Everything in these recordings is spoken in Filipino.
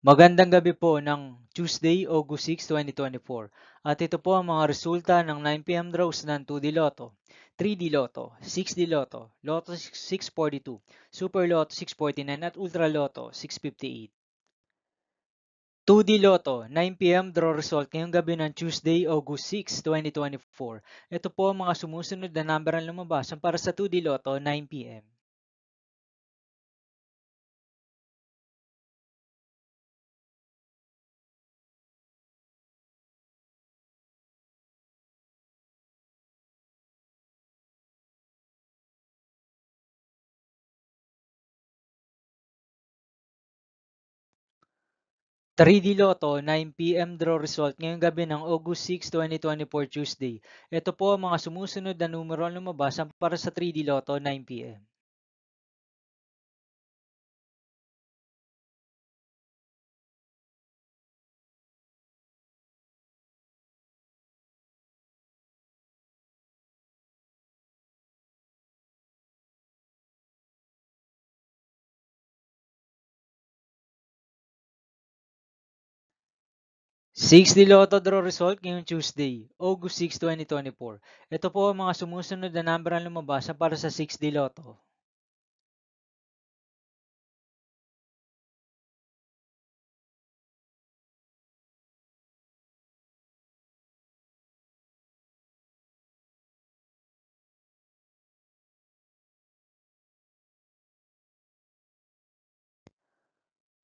Magandang gabi po ng Tuesday, August 6, 2024. At ito po ang mga resulta ng 9 p.m. draws ng 2D Lotto, 3D Lotto, 6D Lotto, Lotto 642, Super Lotto 649 at Ultra Lotto 658. 2D Lotto, 9 p.m. draw result ngayong gabi ng Tuesday, August 6, 2024. Ito po ang mga sumusunod na number ang lumabas para sa 2D Lotto 9 p.m. 3D Lotto 9 p.m. draw result ngayong gabi ng August 6, 2024 Tuesday. Ito po ang mga sumusunod na numero ang lumabas para sa 3D Lotto 9 p.m. 6D Lotto draw result ngayong Tuesday, August 6, 2024. Ito po ang mga sumusunod na number ang lumabas para sa 6D Lotto.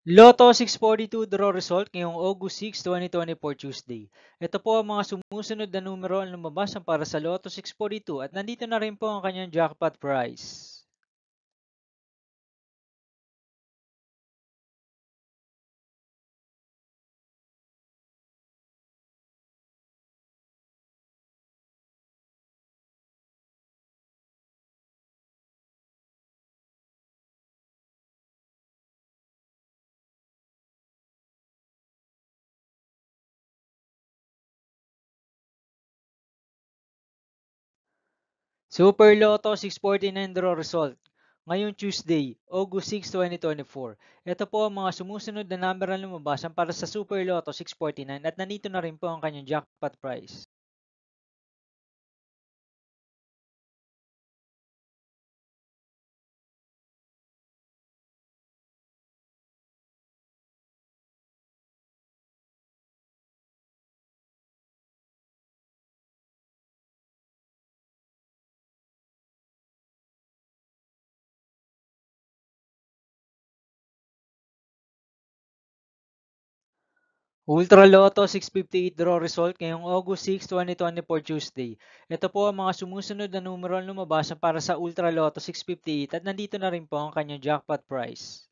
Lotto 642 draw result ngayong August 6, 2024 Tuesday. Ito po ang mga sumusunod na numero ang lumabas para sa Lotto 642 at nandito na rin po ang kanyang jackpot prize. Super Lotto 649 draw result. Ngayong Tuesday, August 6, 2024. Ito po ang mga sumusunod na number na lumabas para sa Super Lotto 649 at nandito na rin po ang kanyang jackpot prize. Ultra Lotto 658 draw result ngayong August 6, 2024 Tuesday. Ito po ang mga sumusunod na numero ang lumabas para sa Ultra Lotto 658 at nandito na rin po ang kanyang jackpot prize.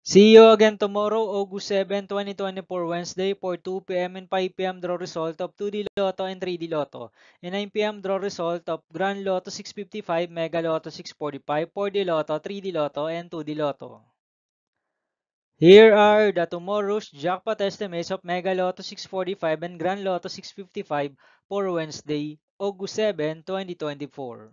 See you again tomorrow, August 7, 2024, Wednesday for 2 p.m. and 5 p.m. draw result of 2D Lotto and 3D Lotto. And 9 p.m. draw result of Grand Lotto 655, Mega Lotto 645, 4D Lotto, 3D Lotto, and 2D Lotto. Here are the tomorrow's jackpot estimates of Mega Lotto 645 and Grand Lotto 655 for Wednesday, August 7, 2024.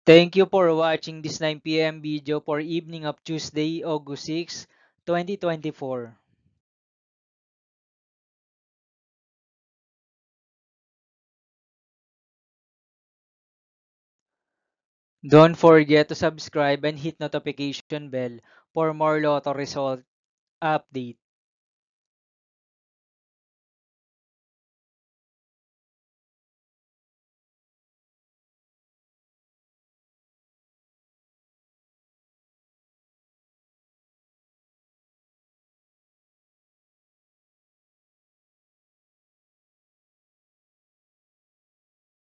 Thank you for watching this 9 p.m. video for evening of Tuesday, August 6, 2024. Don't forget to subscribe and hit notification bell for more Lotto result update.